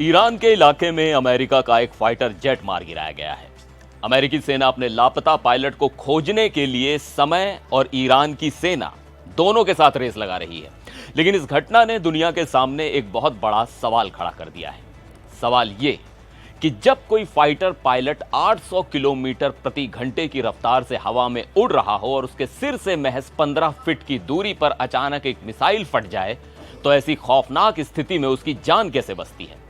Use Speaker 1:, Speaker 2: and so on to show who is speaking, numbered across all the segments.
Speaker 1: Iran के इलाके में अमेरिका का एक फाइटर जेट मार गिराया गया है। अमेरिकी सेना अपने लापता पायलट को खोजने के लिए समय और ईरान की सेना दोनों के साथ रेस लगा रही है। लेकिन इस घटना ने दुनिया के सामने एक बहुत बड़ा सवाल खड़ा कर दिया है। सवाल ये कि जब कोई फाइटर पायलट 800 किलोमीटर प्रति घंटे की रफ्तार से हवा में उड़ रहा हो और उसके सिर से महज 15 फीट की दूरी पर अचानक एक मिसाइल फट जाए, तो ऐसी खौफनाक स्थिति में उसकी जान कैसे बचती है?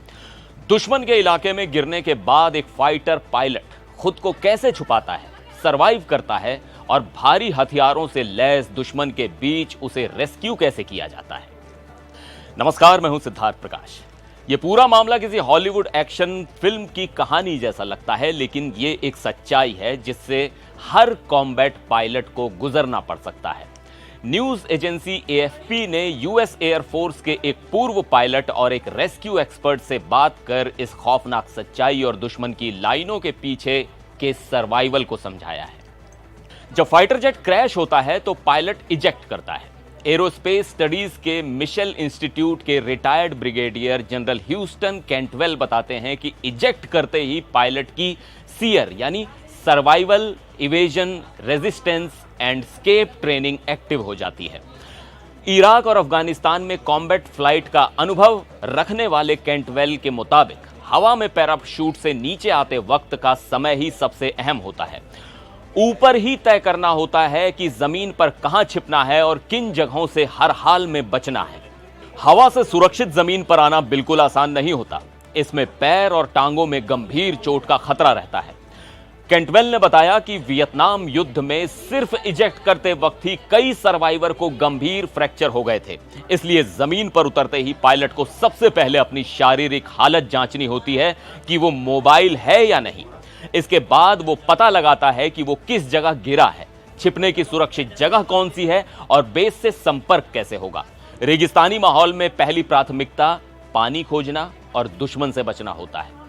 Speaker 1: दुश्मन के इलाके में गिरने के बाद एक फाइटर पायलट खुद को कैसे छुपाता है, सरवाइव करता है और भारी हथियारों से लैस दुश्मन के बीच उसे रेस्क्यू कैसे किया जाता है? नमस्कार, मैं हूं सिद्धार्थ प्रकाश। यह पूरा मामला किसी हॉलीवुड एक्शन फिल्म की कहानी जैसा लगता है, लेकिन यह एक सच्चाई है जिससे हर कॉम्बैट पायलट को गुजरना पड़ सकता है। न्यूज एजेंसी एएफपी ने यूएस एयरफोर्स के एक पूर्व पायलट और एक रेस्क्यू एक्सपर्ट से बात कर इस खौफनाक सच्चाई और दुश्मन की लाइनों के पीछे के सर्वाइवल को समझाया है। जब फाइटर जेट क्रैश होता है तो पायलट इजेक्ट करता है। एरोस्पेस स्टडीज के मिशेल इंस्टीट्यूट के retired brigadier general Houston Cantwell बताते हैं कि इजेक्ट करते ही पायलट की सीयर यानी survival, evasion, resistance and escape training active हो जाती है। इराक और अफगानिस्तान में कॉम्बैट फ्लाइट का अनुभव रखने वाले कैंटवेल के मुताबिक हवा में पैराशूट से नीचे आते वक्त का समय ही सबसे अहम होता है। ऊपर ही तय करना होता है कि जमीन पर कहां छिपना है और किन जगहों से हर हाल में बचना है। हवा से सुरक्षित जमीन पर आना बिल्कुल आसान नहीं होता। इसमें पैर और टांगों में गंभीर चोट का खतरा रहता है। कैंटवेल ने बताया कि वियतनाम युद्ध में सिर्फ इजेक्ट करते वक्त ही कई सर्वाइवर को गंभीर फ्रैक्चर हो गए थे। इसलिए जमीन पर उतरते ही पायलट को सबसे पहले अपनी शारीरिक हालत जांचनी होती है कि वो मोबाइल है या नहीं। इसके बाद वो पता लगाता है कि वो किस जगह गिरा है, छिपने की सुरक्षित जगह कौन सी है और बेस से संपर्क कैसे होगा। रेगिस्तानी माहौल में पहली प्राथमिकता पानी खोजना और दुश्मन से बचना होता है।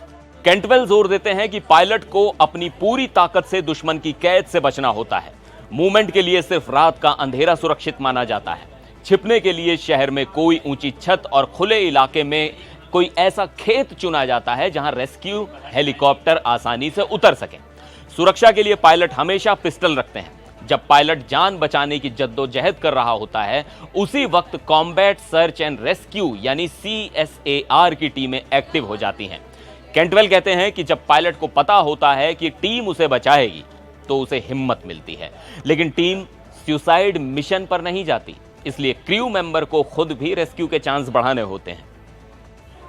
Speaker 1: कैंटवेल जोर देते हैं कि पायलट को अपनी पूरी ताकत से दुश्मन की कैद से बचना होता है। मूवमेंट के लिए सिर्फ रात का अंधेरा सुरक्षित माना जाता है। छिपने के लिए शहर में कोई ऊंची छत और खुले इलाके में कोई ऐसा खेत चुना जाता है जहां रेस्क्यू हेलीकॉप्टर आसानी से उतर सके। सुरक्षा के लिए पायलट हमेशा पिस्टल रखते हैं। जब पायलट जान बचाने की जद्दोजहद कर रहा होता है, उसी वक्त कॉम्बैट सर्च एंड रेस्क्यू यानी CSAR की टीमें एक्टिव हो जाती हैं। कैंटवेल कहते हैं कि जब पायलट को पता होता है कि टीम उसे बचाएगी तो उसे हिम्मत मिलती है। लेकिन टीम सुसाइड मिशन पर नहीं जाती, इसलिए क्रू मेंबर को खुद भी रेस्क्यू के चांस बढ़ाने होते हैं।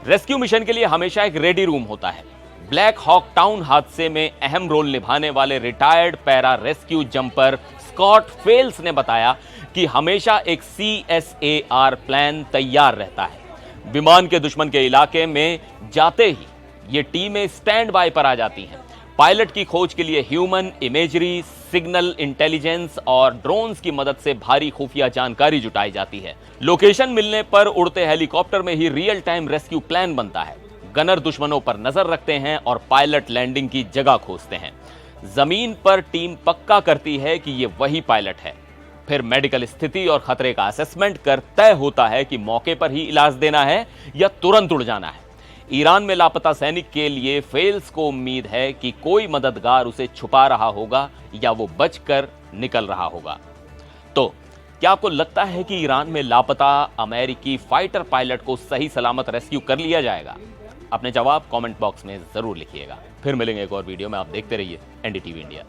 Speaker 1: रेस्क्यू मिशन के लिए हमेशा एक रेडी रूम होता है। ब्लैक हॉक टाउन हादसे में अहम रोल निभाने वाले retired para rescue jumper Scott Fales ने बताया कि हमेशा एक CSAR प्लान तैयार रहता है। विमान के दुश्मन के इलाके में जाते ही ये टीमें स्टैंड बाय पर आ जाती हैं। पायलट की खोज के लिए ह्यूमन इमेजरी, सिग्नल इंटेलिजेंस और ड्रोन्स की मदद से भारी खुफिया जानकारी जुटाई जाती है। लोकेशन मिलने पर उड़ते हेलीकॉप्टर में ही रियल टाइम रेस्क्यू प्लान बनता है। गनर दुश्मनों पर नजर रखते हैं और पायलट लैंडिंग की जगह खोजते हैं। जमीन पर टीम पक्का करती है कि ये वही पायलट है। फिर मेडिकल स्थिति और खतरे का असेसमेंट कर तय होता है कि मौके पर ही इलाज देना है या तुरंत उड़ जाना है। ईरान में लापता सैनिक के लिए फेल्स को उम्मीद है कि कोई मददगार उसे छुपा रहा होगा या वो बचकर निकल रहा होगा। तो क्या आपको लगता है कि ईरान में लापता अमेरिकी फाइटर पायलट को सही सलामत रेस्क्यू कर लिया जाएगा? अपने जवाब कमेंट बॉक्स में जरूर लिखिएगा। फिर मिलेंगे एक और वीडियो में। आप देखते रहिए NDTV इंडिया।